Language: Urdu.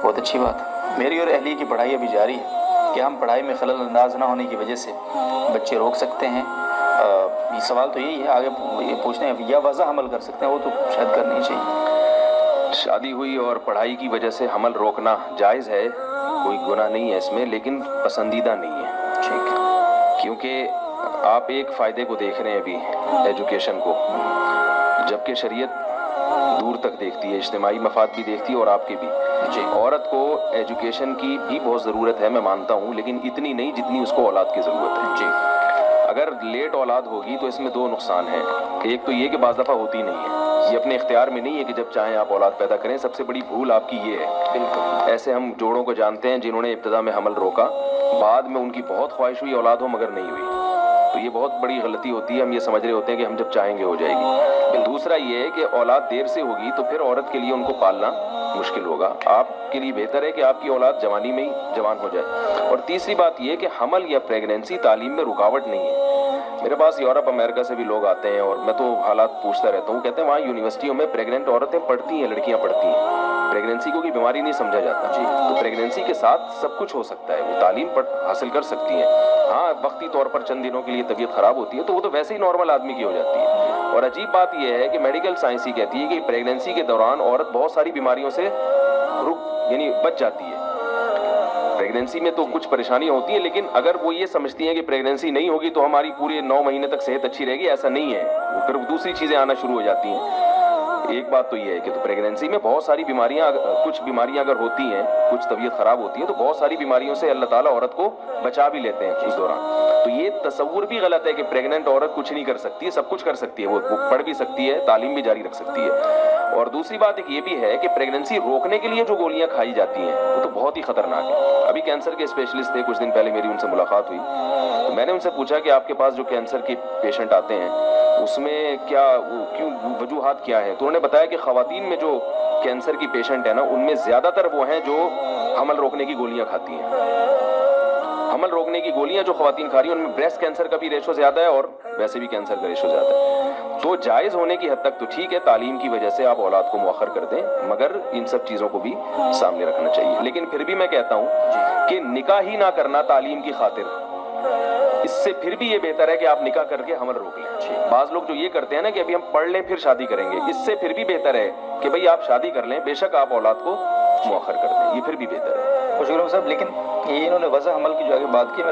بہت اچھی بات ہے۔ میری اور اہلیہ کی پڑھائی ابھی جاری ہے کہ ہم پڑھائی میں خلل انداز نہ ہونے کی وجہ سے بچے روک سکتے ہیں۔ یہ سوال تو یہی ہے، آگے یہ پوچھتے ہیں یا واضح عمل کر سکتے ہیں، وہ تو شاید کرنی چاہیے۔ شادی ہوئی اور پڑھائی کی وجہ سے حمل روکنا جائز ہے، کوئی گناہ نہیں ہے اس میں، لیکن پسندیدہ نہیں ہے۔ ٹھیک ہے، کیونکہ آپ ایک فائدے کو دیکھ رہے ہیں ابھی، ایجوکیشن کو، جبکہ شریعت دور تک دیکھتی ہے، اجتماعی مفاد بھی دیکھتی ہے اور آپ کے بھی۔ جی عورت کو ایجوکیشن کی بھی بہت ضرورت ہے، میں مانتا ہوں، لیکن اتنی نہیں جتنی اس کو اولاد کی ضرورت ہے۔ جی اگر لیٹ اولاد ہوگی تو اس میں دو نقصان ہیں۔ ایک تو یہ کہ بعض دفعہ ہوتی نہیں ہے، یہ اپنے اختیار میں نہیں ہے کہ جب چاہیں آپ اولاد پیدا کریں، سب سے بڑی بھول آپ کی یہ ہے۔ بالکل، ایسے ہم جوڑوں کو جانتے ہیں جنہوں نے ابتدا میں حمل روکا، بعد میں ان کی بہت خواہش ہوئی اولاد ہو مگر نہیں ہوئی، تو یہ بہت بڑی غلطی ہوتی ہے۔ ہم یہ سمجھ رہے ہوتے ہیں کہ ہم جب چاہیں گے ہو جائے گی۔ دوسرا یہ ہے کہ اولاد دیر سے ہوگی تو پھر عورت کے لیے ان کو پالنا مشکل ہوگا۔ آپ کے لیے بہتر ہے کہ آپ کی اولاد جوانی میں ہی جوان ہو جائے۔ اور تیسری بات یہ کہ حمل یا پریگنینسی تعلیم میں رکاوٹ نہیں ہے۔ میرے پاس یورپ امریکہ سے بھی لوگ آتے ہیں اور میں تو حالات پوچھتا رہتا ہوں، کہتے ہیں وہاں یونیورسٹیوں میں پریگننٹ عورتیں پڑھتی ہیں، لڑکیاں پڑھتی ہیں، پریگنینسی کو کوئی بیماری نہیں سمجھا جاتا۔ تو پریگنینسی کے ساتھ سب کچھ ہو سکتا ہے، وہ تعلیم حاصل کر سکتی ہیں۔ ہاں، وقتی طور پر چند دنوں کے لیے طبیعت خراب ہوتی ہے تو وہ تو ویسے ہی نارمل آدمی کی ہو جاتی ہے۔ اور عجیب بات یہ ہے کہ میڈیکل سائنس ہی کہتی ہے کہ پریگنینسی کے دوران عورت بہت ساری بیماریوں سے بچ جاتی ہے۔ پریگنینسی میں تو کچھ پریشانیاں ہوتی ہیں، لیکن اگر وہ یہ سمجھتی ہیں کہ پریگنینسی نہیں ہوگی تو ہماری پورے 9 مہینے تک صحت اچھی رہے گی، ایسا نہیں ہے، پھر دوسری چیزیں آنا شروع ہو جاتی ہیں۔ ایک بات تو یہ ہے کہ تو پریگنینسی میں بہت ساری بیماریاں، کچھ بیماریاں اگر ہوتی ہیں، کچھ طبیعت خراب ہوتی ہے تو بہت ساری بیماریوں سے اللہ تعالیٰ عورت کو بچا بھی لیتے ہیں اس دوران۔ تو یہ تصور بھی غلط ہے کہ پریگننٹ عورت کچھ نہیں کر سکتی، سب کچھ کر سکتی ہے، وہ پڑھ بھی سکتی ہے، تعلیم بھی جاری رکھ سکتی ہے۔ اور دوسری بات ایک یہ بھی ہے کہ پریگننسی روکنے کے لیے جو گولیاں کھائی جاتی ہیں وہ تو بہت ہی خطرناک ہے۔ ابھی کینسر کے اسپیشلسٹ تھے، کچھ دن پہلے میری ان سے ملاقات ہوئی تو میں نے ان سے پوچھا کہ آپ کے پاس جو کینسر کے پیشنٹ آتے ہیں اس میں کیوں وجوہات کیا ہے، تو انہوں نے بتایا کہ خواتین میں جو کینسر کی پیشنٹ ہے نا، ان میں زیادہ تر وہ ہیں جو حمل روکنے کی گولیاں کھاتی ہیں۔ حمل روکنے کی گولیاں جو خواتین کھا رہی ہیں ان میں بریسٹ کینسر کا بھی ریشو زیادہ ہے اور ویسے بھی کینسر کا ریشو زیادہ ہے۔ تو جائز ہونے کی حد تک تو ٹھیک ہے، تعلیم کی وجہ سے آپ اولاد کو مؤخر کر دیں، مگر ان سب چیزوں کو بھی سامنے رکھنا چاہیے۔ لیکن پھر بھی میں کہتا ہوں کہ نکاح ہی نہ کرنا تعلیم کی خاطر، اس سے پھر بھی یہ بہتر ہے کہ آپ نکاح کر کے حمل روک لیں۔ بعض لوگ جو یہ کرتے ہیں نا کہ ابھی ہم پڑھ لیں پھر شادی کریں گے، اس سے پھر بھی بہتر ہے کہ بھئی آپ شادی کر لیں، بے شک آپ اولاد کو مؤخر کر دیں، یہ پھر بھی بہتر ہے۔ خوش صاحب، لیکن یہ انہوں نے وضع عمل کی جو آگے بات کی